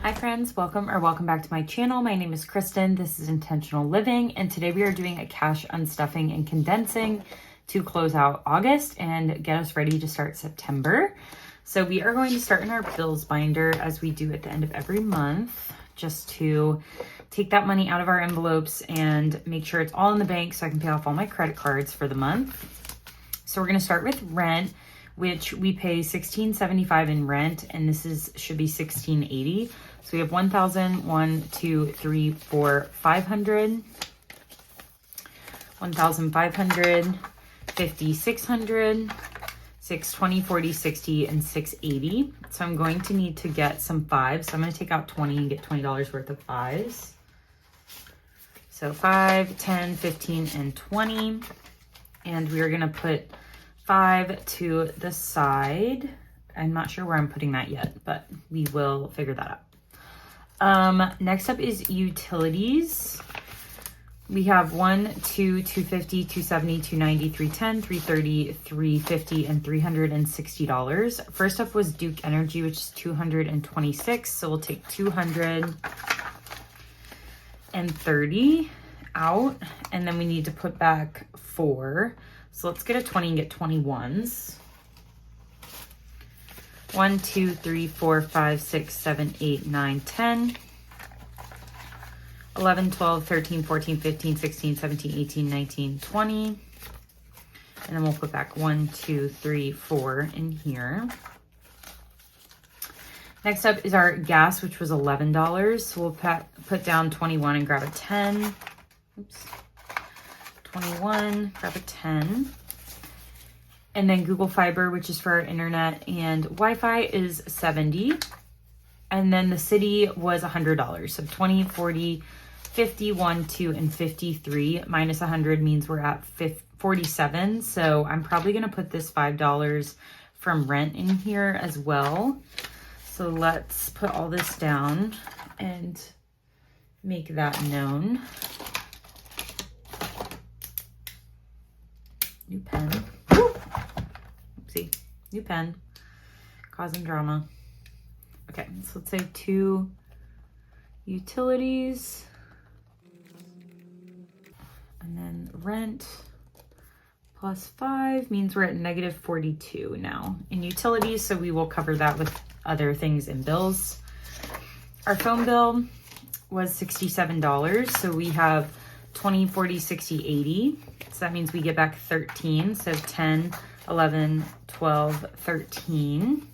Hi friends, welcome back to my channel. My name is Kristen. This is Intentional Living, and today we are doing a cash unstuffing and condensing to close out August and get us ready to start September. So we are going to start in our bills binder as we do at the end of every month, just to take that money out of our envelopes and make sure it's all in the bank so I can pay off all my credit cards for the month. So we're going to start with rent, which we pay $16.75 in rent, and this should be $16.80. So we have 1,000, 1, 2, 3, 4, 500, 1,500, 50, 600, 620, 40, 60, and 680. So I'm going to need to get some fives. So I'm going to take out 20 and get $20 worth of fives. So 5, 10, 15, and 20. And we are going to put 5 to the side. I'm not sure where I'm putting that yet, but we will figure that out. Next up is utilities. We have 1, 2, 250, 270, 290, 310, 330, 350, and $360. First up was Duke Energy, which is 226. So we'll take 230 out, and then we need to put back 4. So let's get a 20 and get 21s. 1, 2, 3, 4, 5, 6, 7, 8, 9, 10, 11, 12, 13, 14, 15, 16, 17, 18, 19, 20. And then we'll put back 1, 2, 3, 4 in here. Next up is our gas, which was $11. So we'll put down 21 and grab a 10. Oops. 21, grab a 10. And then Google Fiber, which is for our internet, and Wi-Fi is $70. And then the city was $100. So 20, 40, 50, 1, 2, and 53 minus 100 means we're at 47. So I'm probably going to put this $5 from rent in here as well. So let's put all this down and make that known. New pen. Oopsie. New pen. Causing drama. Okay, so let's say 2 utilities. And then rent plus 5 means we're at negative 42 now in utilities. So we will cover that with other things in bills. Our phone bill was $67. So we have 20, 40, 60, 80. So that means we get back 13. So 10, 11, 12, 13.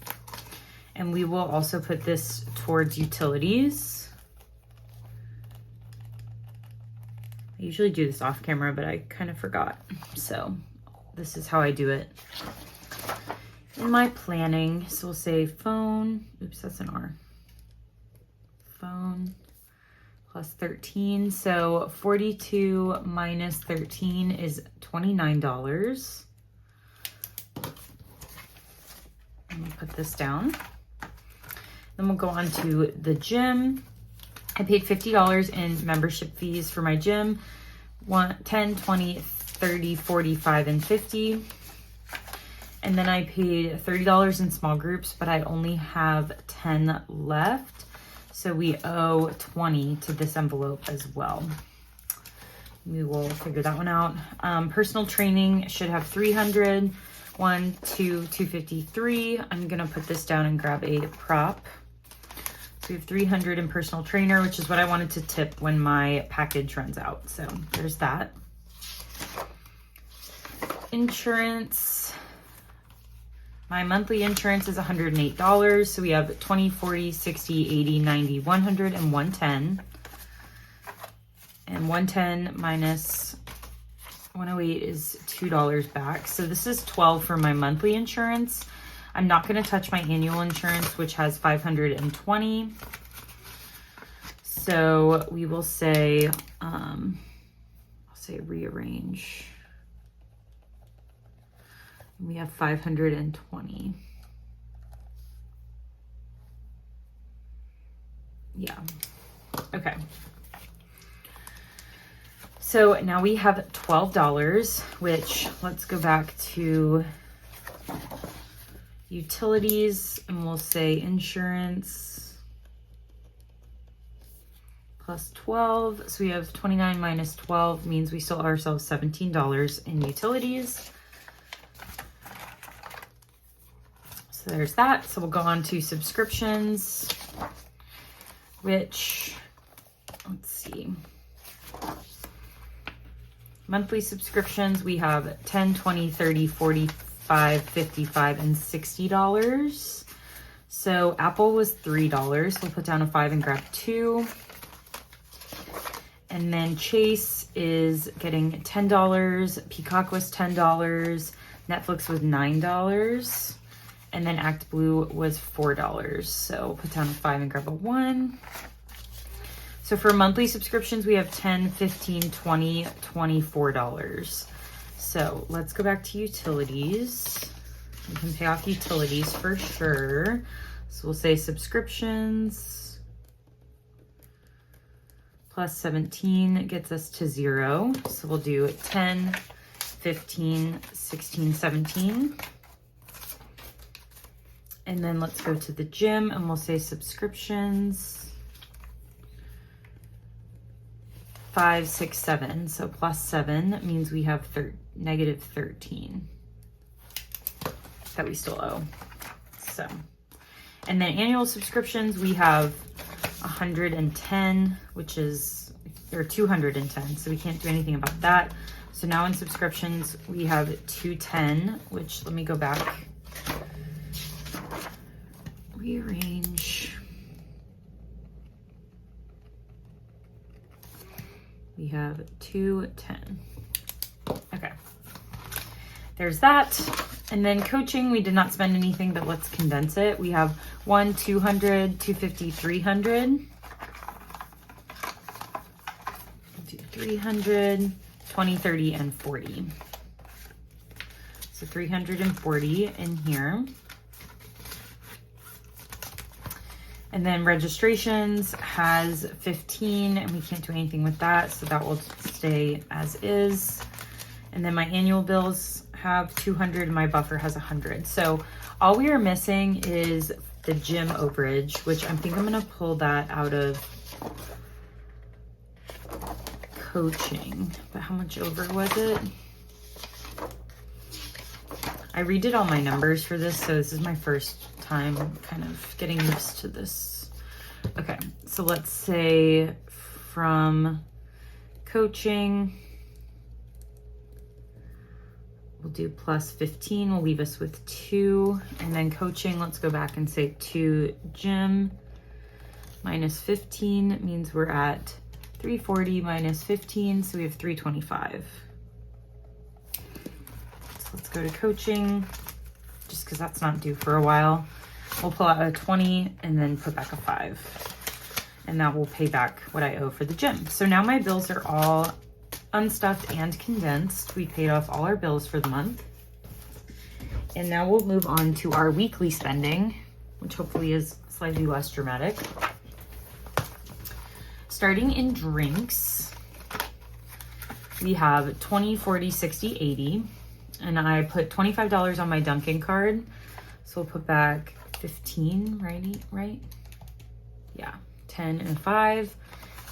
And we will also put this towards utilities. I usually do this off camera, but I kind of forgot. So this is how I do it in my planning. So we'll say phone, oops, that's an R. Phone plus 13. So 42 minus 13 is $29. Let me put this down. Then we'll go on to the gym. I paid $50 in membership fees for my gym. 10, 20, 30, 45, and 50. And then I paid $30 in small groups, but I only have 10 left. So we owe 20 to this envelope as well. We will figure that one out. Personal training should have 300. 1, 2, 253. I'm gonna put this down and grab a prop. So we have 300 in personal trainer, which is what I wanted to tip when my package runs out. So there's that. Insurance. My monthly insurance is $108. So we have 20, 40, 60, 80, 90, 100, and 110. And 110 minus 108 is $2 back. So this is $12 for my monthly insurance. I'm not going to touch my annual insurance, which has $520. So we will say, I'll say rearrange. We have $520. Yeah. Okay. So now we have $12, which let's go back to Utilities, and we'll say insurance plus 12. So we have 29 minus 12 means we still owe ourselves $17 in utilities. So there's that. So we'll go on to subscriptions, which, let's see. Monthly subscriptions, we have 10, 20, 30, 45, 55, and $60. So Apple was $3. We'll put down a 5 and grab 2. And then Chase is getting $10. Peacock was $10. Netflix was $9. And then ActBlue was $4. So put down a 5 and grab a 1. So for monthly subscriptions, we have $10, $15, $20, $24. So let's go back to utilities. We can pay off utilities for sure. So we'll say subscriptions plus 17 gets us to 0. So we'll do 10, 15, 16, 17. And then let's go to the gym and we'll say subscriptions 5, 6, 7. So plus 7 means we have negative 13 that we still owe. So, and then annual subscriptions, we have 110, which is, or 210. So we can't do anything about that. So now in subscriptions, we have 210, which let me go back. Rearrange. We have 210. Okay. There's that. And then coaching, we did not spend anything, but let's condense it. We have 1, 200, 250, 300. 300, 20, 30, and 40. So 340 in here. And then registrations has 15 and we can't do anything with that. So that will stay as is. And then my annual bills have 200 and my buffer has 100. So all we are missing is the gym overage, which I think I'm going to pull that out of coaching. But how much over was it? I redid all my numbers for this. So this is my first time kind of getting used to this. Okay, so let's say from coaching, we'll do plus 15, will leave us with 2. And then coaching, let's go back and say 2 gym minus 15 means we're at 340 minus 15, so we have 325. So let's go to coaching, just because that's not due for a while. We'll pull out a 20 and then put back a 5. And that will pay back what I owe for the gym. So now my bills are all unstuffed and condensed. We paid off all our bills for the month. And now we'll move on to our weekly spending, which hopefully is slightly less dramatic. Starting in drinks, we have 20, 40, 60, 80. And I put $25 on my Dunkin' card. So we'll put back 15, right? Yeah, 10 and 5.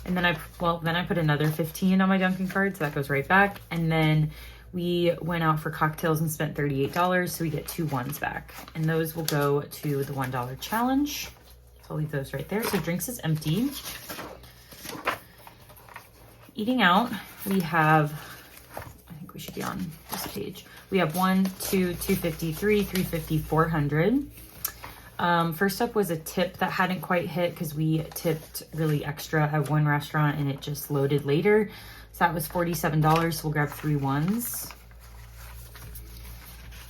And then I put another 15 on my Dunkin' card, so that goes right back. And then we went out for cocktails and spent $38, so we get 2 ones back. And those will go to the $1 challenge. So I'll leave those right there. So drinks is empty. Eating out, we have, I think we should be on this page. We have 1, 2, 250, 3, 350, 400. First up was a tip that hadn't quite hit because we tipped really extra at one restaurant and it just loaded later. So that was $47. So we'll grab 3 ones.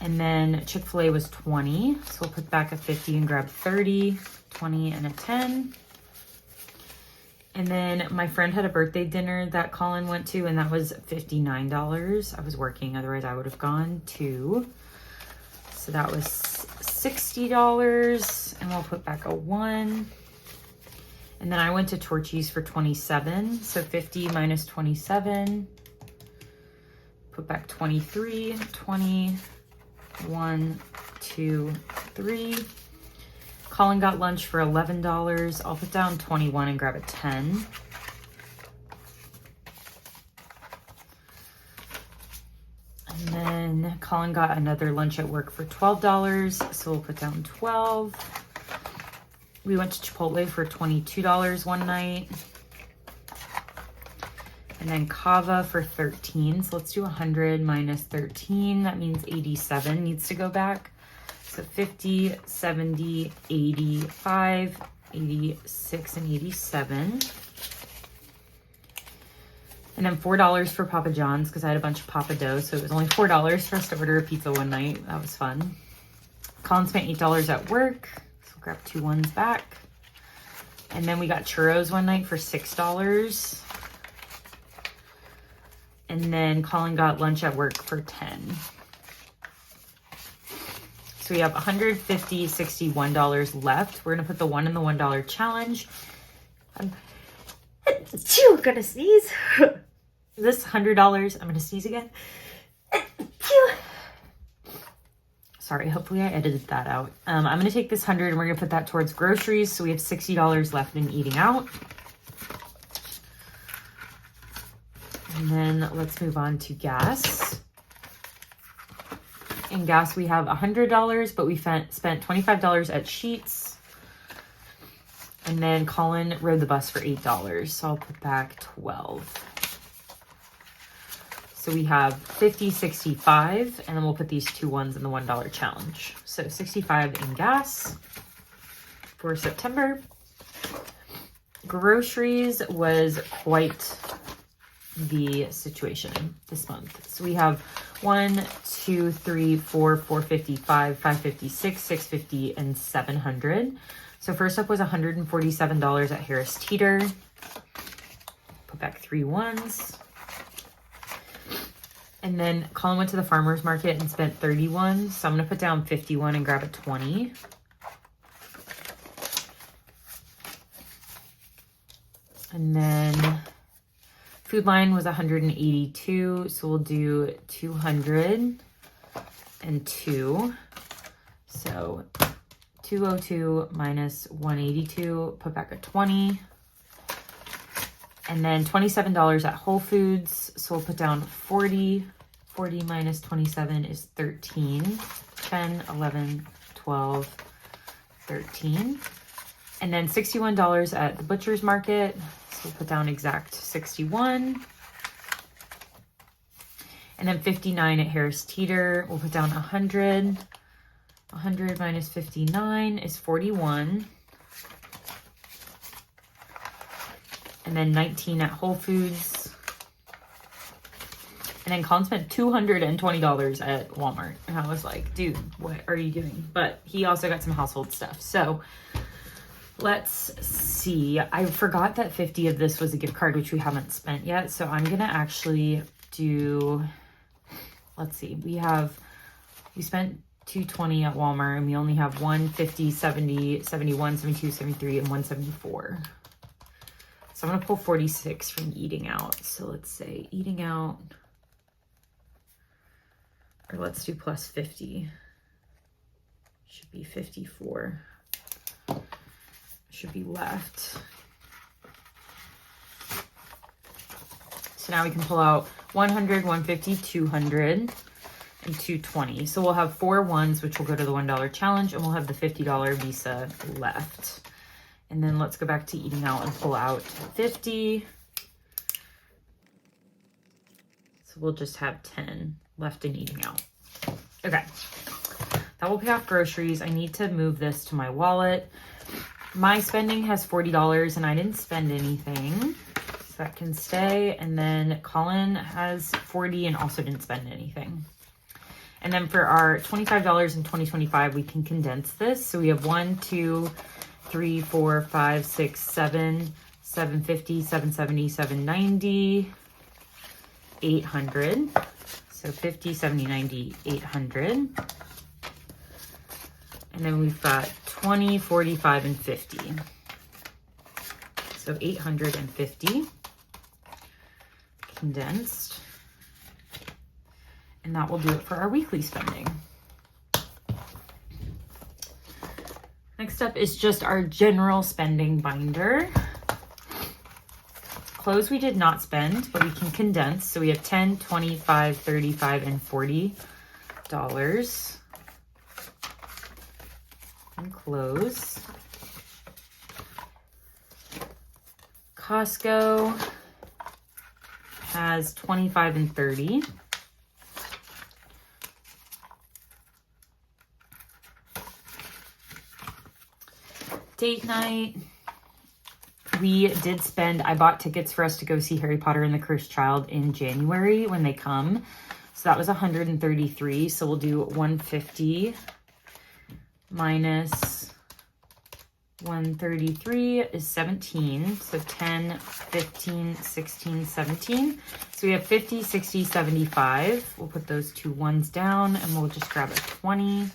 And then Chick-fil-A was 20. So we'll put back a 50 and grab 30, 20, and a 10. And then my friend had a birthday dinner that Colin went to, and that was $59. I was working, otherwise I would have gone too. So that was $60, and we'll put back a 1. And then I went to Torchy's for 27, so 50 minus 27. Put back 23, 20, 1, 2, 3. Colin got lunch for $11. I'll put down 21 and grab a 10. And then Colin got another lunch at work for $12, so we'll put down 12. We went to Chipotle for $22 one night. And then Kava for 13. So let's do 100 minus 13. That means 87 needs to go back. So 50, 70, 85, 86, and 87. And then $4 for Papa John's because I had a bunch of Papa dough. So it was only $4 for us to order a pizza one night. That was fun. Colin spent $8 at work. So we'll grab 2 ones back. And then we got churros one night for $6. And then Colin got lunch at work for 10. So we have $150, $61 left. We're gonna put the 1 and the $1 challenge. I'm gonna sneeze. This $100, I'm gonna sneeze again. Sorry, hopefully I edited that out. I'm gonna take this 100 and we're gonna put that towards groceries. So we have $60 left in eating out. And then let's move on to gas. In gas, we have $100, but we spent $25 at Sheetz. And then Colin rode the bus for $8, so I'll put back 12. So we have 50, 65, and then we'll put these 2 ones in the $1 challenge. So 65 in gas for September. Groceries was quite the situation this month. So we have 1, 2, 3, 4, 455, 556, 650, and 700. So first up was $147 at Harris Teeter. Put back 3 ones. And then Colin went to the farmer's market and spent 31. So I'm gonna put down 51 and grab a 20. And then Food Line was 182, so we'll do 202. So 202 minus 182, put back a 20. And then $27 at Whole Foods, so we'll put down 40. 40 minus 27 is 13. 10, 11, 12, 13. And then $61 at the Butcher's Market. We'll put down exact 61. And then 59 at Harris Teeter. We'll put down 100. 100 minus 59 is 41. And then 19 at Whole Foods. And then Colin spent $220 at Walmart. And I was like, dude, what are you doing? But he also got some household stuff. So let's see. I forgot that 50 of this was a gift card, which we haven't spent yet. So I'm going to actually do, let's see. We spent $220 at Walmart and we only have 150, 70, 71, 72, 73, and 174. So I'm going to pull 46 from eating out. So let's say eating out, or let's do plus 50. Should be 54. Should be left. So now we can pull out 100, 150, 200, and 220. So we'll have 4 ones, which will go to the $1 challenge, and we'll have the $50 Visa left. And then let's go back to eating out and pull out 50. So we'll just have 10 left in eating out. Okay, that will pay off groceries. I need to move this to my wallet. My spending has $40 and I didn't spend anything, so that can stay. And then Colin has 40 and also didn't spend anything. And then for our $25 in 2025, we can condense this. So we have 1, 2, 3, 4, 5, 6, 7, 750, 770, 790, 800. So 50, 70, 90, 800. And then we've got 20, 45, and 50. So 850 condensed. And that will do it for our weekly spending. Next up is just our general spending binder. Clothes we did not spend, but we can condense. So we have $10, $25, $35, and $40 in clothes. Costco has 25 and 30. Date night, we did spend, I bought tickets for us to go see Harry Potter and the Cursed Child in January when they come. So that was 133. So we'll do 150 minus 133 is 17. So 10, 15, 16, 17. So we have 50, 60, 75. We'll put those two ones down and we'll just grab a 20.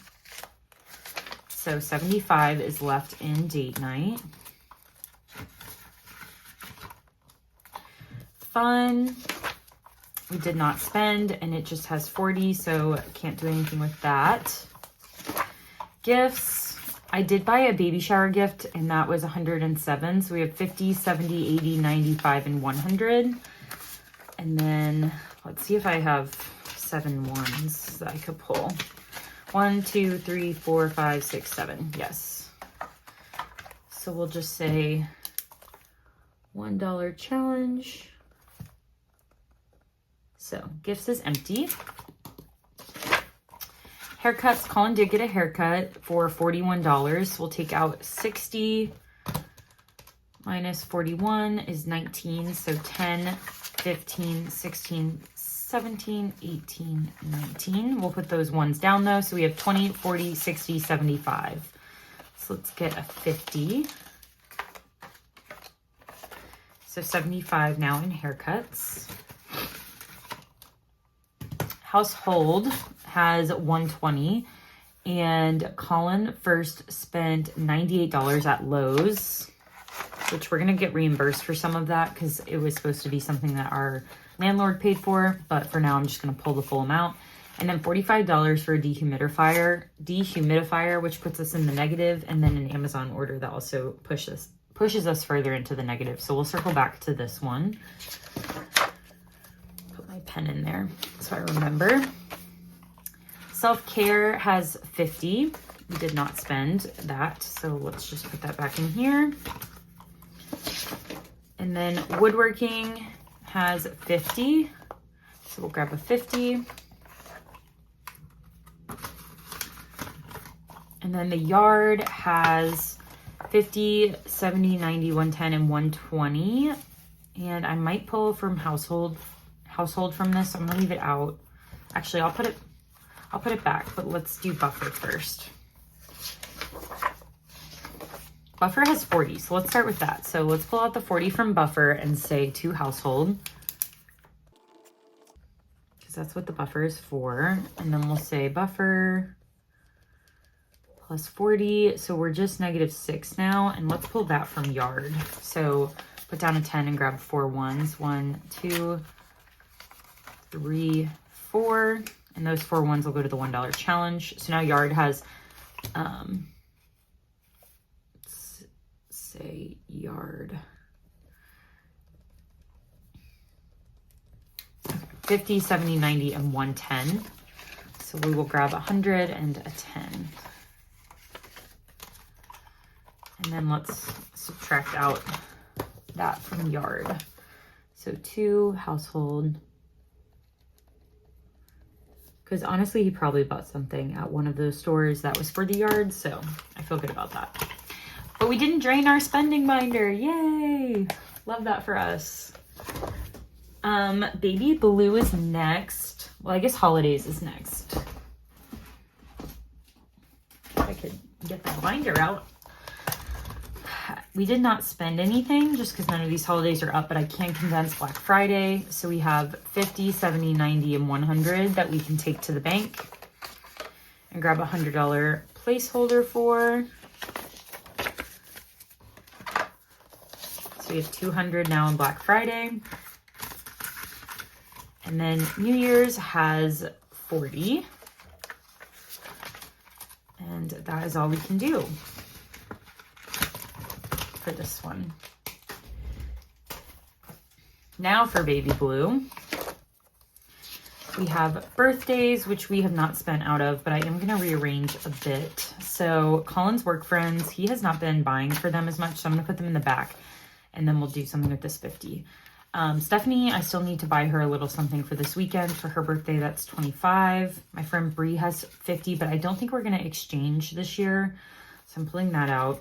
So 75 is left in date night. Fun, we did not spend, and it just has 40, so can't do anything with that. Gifts, I did buy a baby shower gift, and that was 107. So we have 50, 70, 80, 95, and 100. And then let's see if I have 7 ones that I could pull. 1, 2, 3, 4, 5, 6, 7. Yes. So we'll just say $1 challenge. So gifts is empty. Haircuts, Colin did get a haircut for $41. We'll take out 60 minus 41 is 19. So 10, 15, 16, 17, 18, 19. We'll put those ones down though. So we have 20, 40, 60, 75. So let's get a 50. So 75 now in haircuts. Household has 120, and Colin first spent $98 at Lowe's, which we're going to get reimbursed for some of that because it was supposed to be something that our landlord paid for, but for now I'm just going to pull the full amount. And then $45 for a dehumidifier, which puts us in the negative, and then an Amazon order that also pushes us further into the negative. So we'll circle back to this one. Put my pen in there so I remember. Self-care has 50. We did not spend that, so let's just put that back in here. And then woodworking has 50. So we'll grab a 50. And then the yard has 50, 70, 90, 110, and 120. And I might pull from household from this. So I'm gonna leave it out. Actually, I'll put it back, but let's do buffer first. Buffer has 40, so let's start with that. So let's pull out the 40 from buffer and say to household, because that's what the buffer is for. And then we'll say buffer plus 40. So we're just -6 now. And let's pull that from yard. So put down a 10 and grab 4 ones. 1, 2, 3, 4. And those 4 ones will go to the $1 challenge. So now yard has, let's say yard, 50, 70, 90, and 110. So we will grab 100 and a 10. And then let's subtract out that from yard. So 2 household. Because honestly, he probably bought something at one of those stores that was for the yard. So I feel good about that. But we didn't drain our spending binder. Yay. Love that for us. Baby blue is next. Well, I guess holidays is next. If I could get that binder out. We did not spend anything just because none of these holidays are up, but I can condense Black Friday. So we have 50, 70, 90, and 100 that we can take to the bank and grab a $100 placeholder for. So we have 200 now on Black Friday. And then New Year's has 40. And that is all we can do. for this one. Now for baby blue. We have birthdays, which we have not spent out of, but I am going to rearrange a bit. So Colin's work friends, he has not been buying for them as much, so I'm going to put them in the back, and then we'll do something with this 50. Stephanie, I still need to buy her a little something for this weekend. For her birthday, that's 25. My friend Bree has 50, but I don't think we're going to exchange this year, so I'm pulling that out.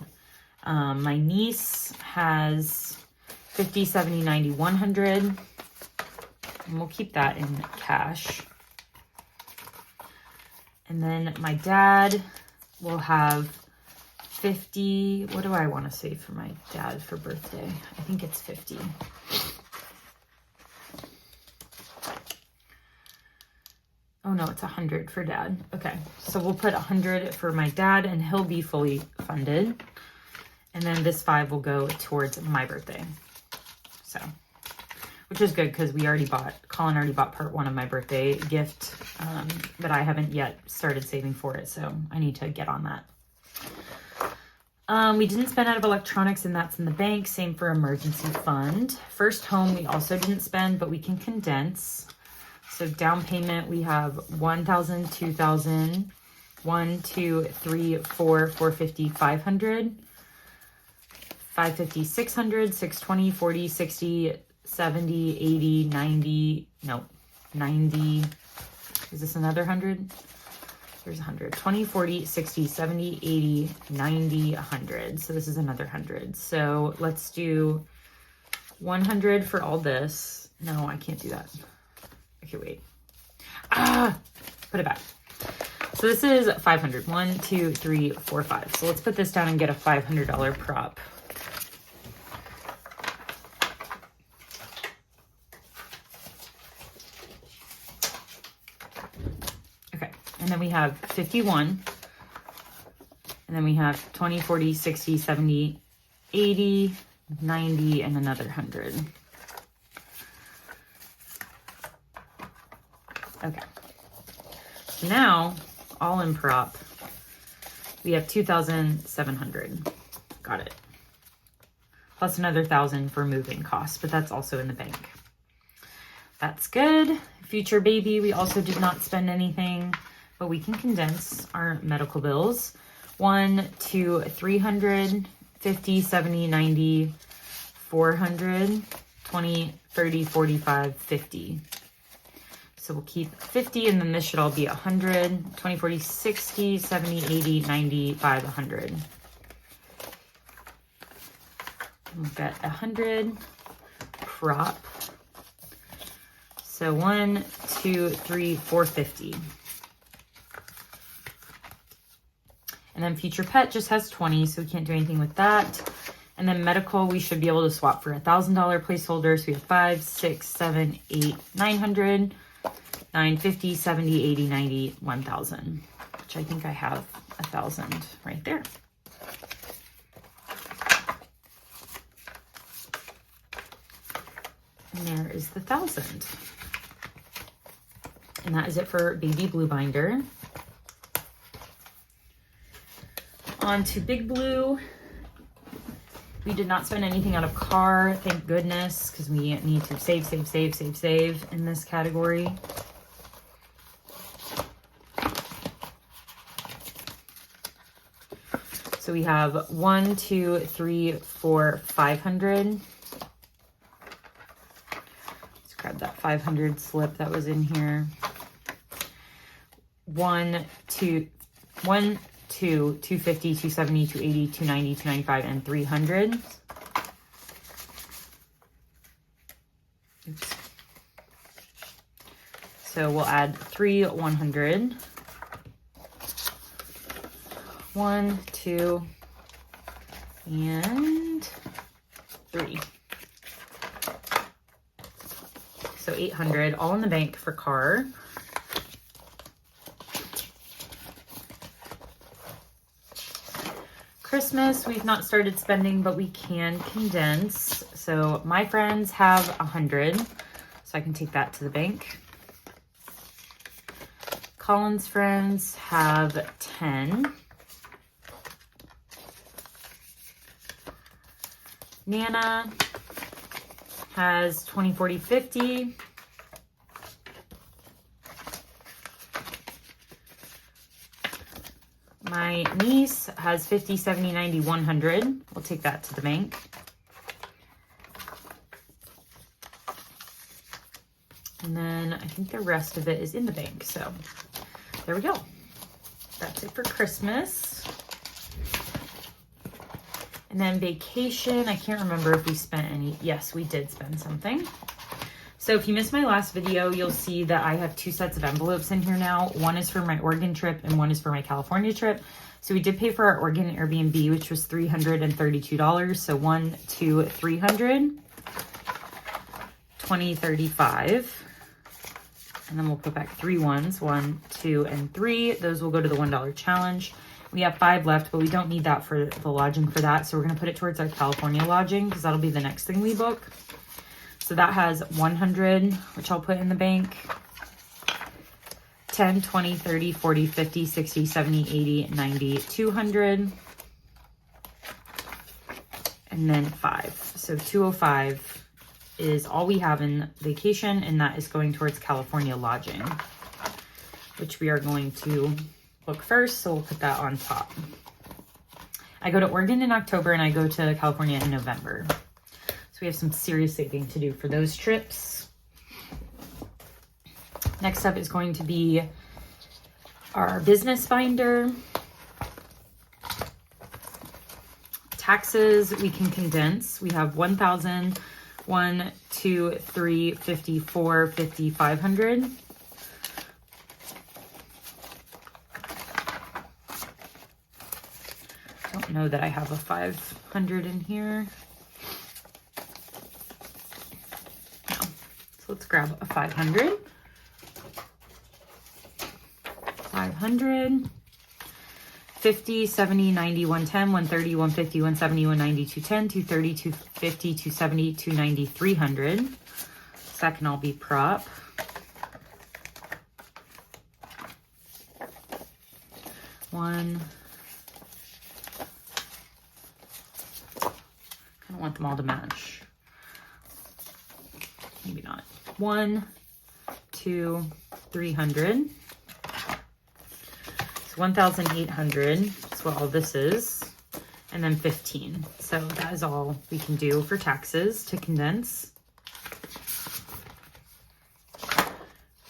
My niece has 50, 70, 90, 100. And we'll keep that in cash. And then my dad will have 50. What do I want to save for my dad for birthday? I think it's 50. Oh no, it's 100 for dad. Okay, so we'll put 100 for my dad and he'll be fully funded. And then this 5 will go towards my birthday. So, which is good because Colin already bought part 1 of my birthday gift, but I haven't yet started saving for it, so I need to get on that. We didn't spend out of electronics, and that's in the bank. Same for emergency fund. First home, we also didn't spend, but we can condense. So down payment, we have 1,000, 2,000, 1, 2, 3, 4, 450, 500, 550, 600, 620, 40, 60, 70, 80, 90, no, 90, is this another 100? Here's 100, 20, 40, 60, 70, 80, 90, 100. So this is another 100. So let's do 100 for all this. No, I can't do that. Okay, wait. Put it back. So this is 500. 1, 2, 3, 4, 5. So let's put this down and get a $500 prop. And then we have 51, and then we have 20, 40, 60, 70, 80, 90, and another 100. Okay. Now, all in prop, we have 2,700. Got it. Plus another 1,000 for moving costs, but that's also in the bank. That's good. Future baby, we also did not spend anything, but we can condense our medical bills. 1, 2, 300, 50, 70, 90, 400, 20, 30, 45, 50. So we'll keep 50, and then this should all be 100, 20, 40, 60, 70, 80, 95, 100. We'll get 100 prop. So 1, 2, 3, 450. And then future pet just has 20, so we can't do anything with that. And then medical, we should be able to swap for a $1,000 placeholder. So we have 5, 6, 7, 8, 900, 950, 70, 80, 90, 1,000, which I think I have 1,000 right there. And there is the 1,000. And that is it for baby blue binder. On to big blue. We did not spend anything out of car, thank goodness, because we need to save in this category. So we have 1, 2, 3, 4, 500. Let's grab that 500 slip that was in here. 1, 2, 250, 270, 280, 290, 295, and 300. Oops. So we'll add 3 100. 1, 2, and 3. So 800, all in the bank for car. Christmas, we've not started spending, but we can condense. So my friends have 100, so I can take that to the bank. Colin's friends have 10. Nana has 20, 40, 50. My niece has 50, 70, 90, 100. We'll take that to the bank. And then I think the rest of it is in the bank. So there we go. That's it for Christmas. And then vacation, I can't remember if we spent any. Yes, we did spend something. So if you missed my last video, you'll see that I have 2 sets of envelopes in here now. One is for my Oregon trip and one is for my California trip. So we did pay for our Oregon Airbnb, which was $332. So 1, 2, 300, 20, 35. And then we'll put back 3 ones, 1, 2, and 3. Those will go to the $1 challenge. We have 5 left, but we don't need that for the lodging for that. So we're going to put it towards our California lodging because that'll be the next thing we book. So that has 100, which I'll put in the bank. 10, 20, 30, 40, 50, 60, 70, 80, 90, 200. And then 5. So 205 is all we have in vacation, and that is going towards California lodging, which we are going to book first, so we'll put that on top. I go to Oregon in October and I go to California in November. So we have some serious saving to do for those trips. Next up is going to be our business binder. Taxes we can condense. We have 1,000, 1, 2, 3, 50, 4, 50, 500. Don't know that I have a 500 in here. No. So let's grab a 500. 500. 50, 70, 90, 110, 130, 150, 170, 190, 210, 230, 250, 270, 290, 300. So that can all be prop. One. I don't want them all to match. Maybe not. 1, 2, 300. It's 1,800. That's what all this is. And then 15. So that is all we can do for taxes to condense.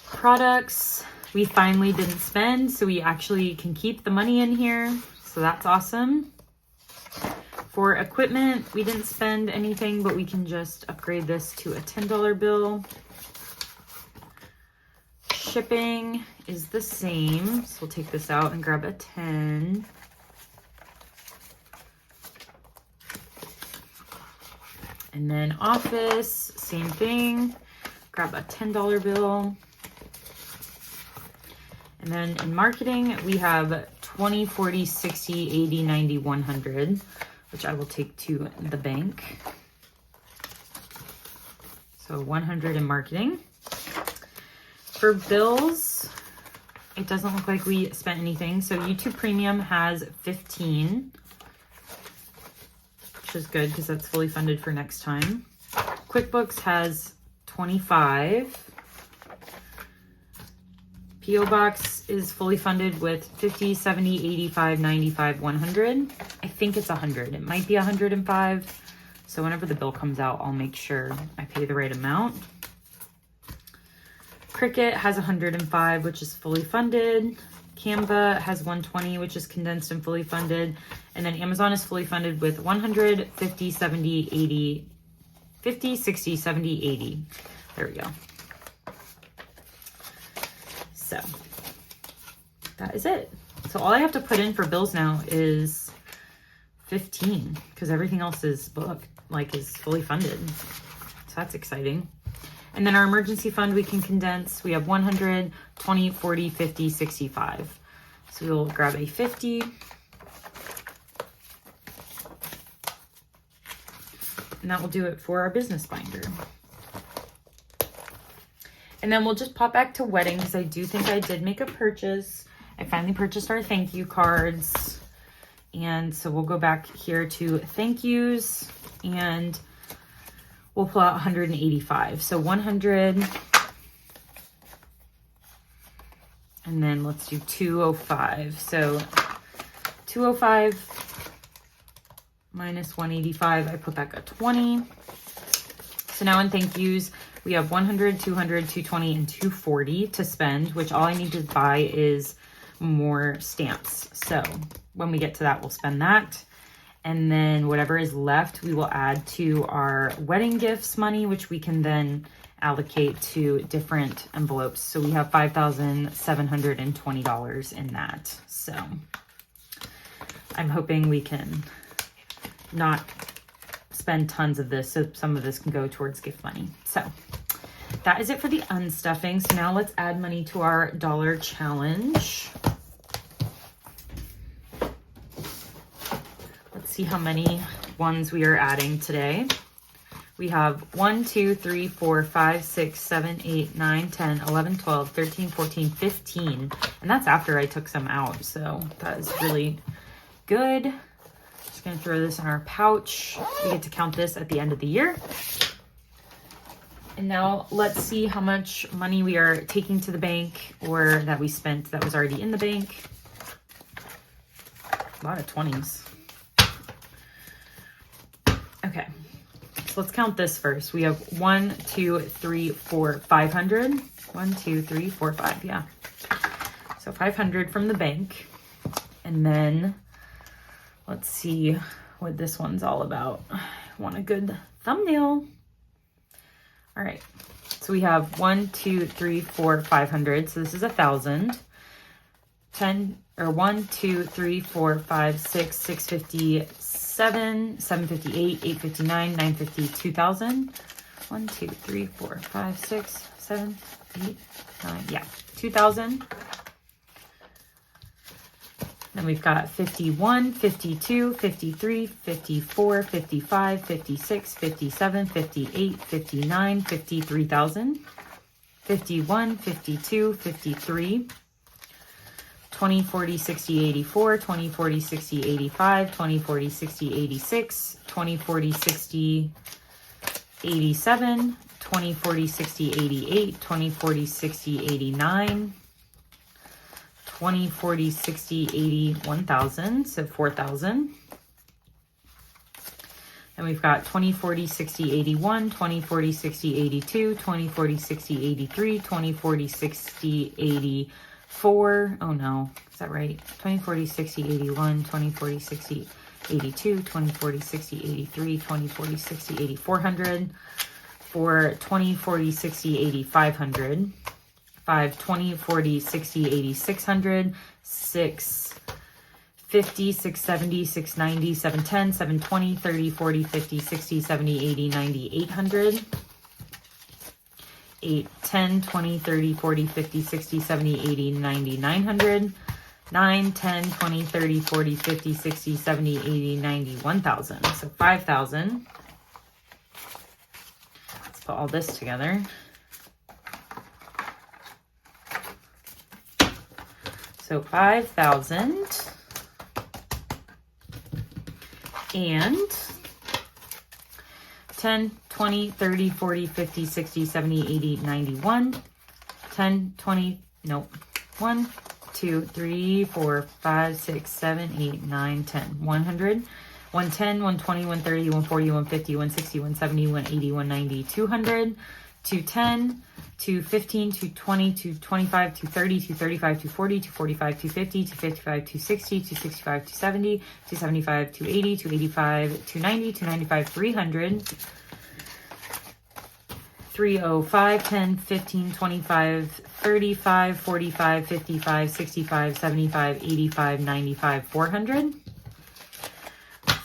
Products, we finally didn't spend, so we actually can keep the money in here. So that's awesome. For equipment, we didn't spend anything, but we can just upgrade this to a $10 bill. Shipping is the same, so we'll take this out and grab a 10. And then office, same thing. Grab a $10 bill. And then in marketing, we have 20, 40, 60, 80, 90, 100. Which I will take to the bank. So 100 in marketing. For bills, it doesn't look like we spent anything. So YouTube Premium has 15, which is good because that's fully funded for next time. QuickBooks has 25. PO Box is fully funded with 50, 70, 85, 95, 100. I think it's 100. It might be 105. So whenever the bill comes out, I'll make sure I pay the right amount. Cricut has 105, which is fully funded. Canva has 120, which is condensed and fully funded. And then Amazon is fully funded with 100, 50, 70, 80, 50, 60, 70, 80. There we go. So that is it. So all I have to put in for bills now is 15 because everything else is booked, like is fully funded. So that's exciting. And then our emergency fund we can condense. We have 100, 20, 40, 50, 65. So we'll grab a 50. And that will do it for our business binder. And then we'll just pop back to wedding because I do think I did make a purchase. I finally purchased our thank you cards. And so we'll go back here to thank yous. and we'll pull out 185. So 100, and then let's do 205. So 205 minus 185, I put back a 20. So now in thank yous, we have 100, 200, 220, and 240 to spend, which all I need to buy is more stamps. So when we get to that, we'll spend that. And then whatever is left, we will add to our wedding gifts money, which we can then allocate to different envelopes. So we have $5,720 in that. So I'm hoping we can not spend tons of this, so some of this can go towards gift money. So that is it for the unstuffing. So now let's add money to our dollar challenge. Let's see how many ones we are adding today. We have 1, 2, 3, 4, 5, 6, 7, 8, 9, 10, 11, 12, 13, 14, 15. And that's after I took some out. So that is really good. Just gonna throw this in our pouch. We get to count this at the end of the year. And now let's see how much money we are taking to the bank, or that we spent that was already in the bank. A lot of 20s. Okay, so let's count this first. We have 1, 2, 3, 4, 500. 1, 2, 3, 4, 5, yeah. So 500 from the bank. And then let's see what this one's all about. I want a good thumbnail. All right, so we have 1, 2, 3, 4, 500. So this is 1,000. 10 or 1, 2, 3, 4, 5, 6, 657, 758, 859, 950, 2,000. 1, 2, 3, 4, 5, 6, 7, 8, 9. Yeah, 2,000. Then we've got 51, 52, 53, 54, 55, 56, 57, 58, 59, 53,000. 51, 52, 53. 20, 40, 60, 84, 20, 40, 60, 85, 20, 40, 60, 86, 20, 40, 60, 87, 20, 40, 60, 88, 20, 40, 60, 89, 20, 40, 60, 80, 1,000, so 4,000. Then we've got 20, 40, 60, 81, 20, 40, 60, 82, 20, 40, 60, 83, 20, 40, 60, 84. Oh no, is that right? 20, 40, 60, 81, 20, 40, 60, 82, 20, 40, 60, 83, 20, 40, 60, 80, 400. For 20, 40, 60, 80, 500. 5, 20, 40, 60, 80, 600. 6, 50, 670, 690, 710, 720, 30, 40, 50, 60, 70, 80, 90, 800. 8, 10, 20, 30, 40, 50, 60, 70, 80, 90, 900. 9, 10, 20, 30, 40, 50, 60, 70, 80, 90, 1,000. So 5,000. Let's put all this together. So 5,000 and 10, 20, 30, 40, 50, 60, 70, 80, 91. 10, 20, nope. 1, 2, 3, 4, 5, 6, 7, 8, 9, 10. 100. 110, 120, 130, 140, 150, 160, 170, 180, 190, 200. 210, 215, 220, 225, 230, 235, 240, 245, 250, 255, 260, 265, 270, 275, 280, 285, 290, 295, 300. 305, 10, 15, 25, 35, 45, 55, 65, 75, 85, 95, 400.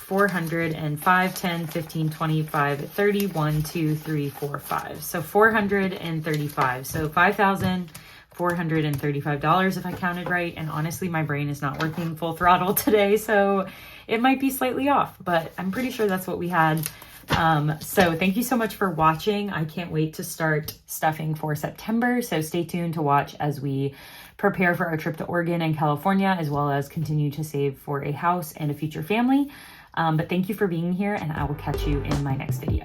405, 10, 15, 25, 30, 1, 2, 3, 4, 5. So 435. So $5,435 if I counted right. And honestly, my brain is not working full throttle today, so it might be slightly off, but I'm pretty sure that's what we had So thank you so much for watching. I can't wait to start stuffing for September. So stay tuned to watch as we prepare for our trip to Oregon and California, as well as continue to save for a house and a future family. But thank you for being here, and I will catch you in my next video.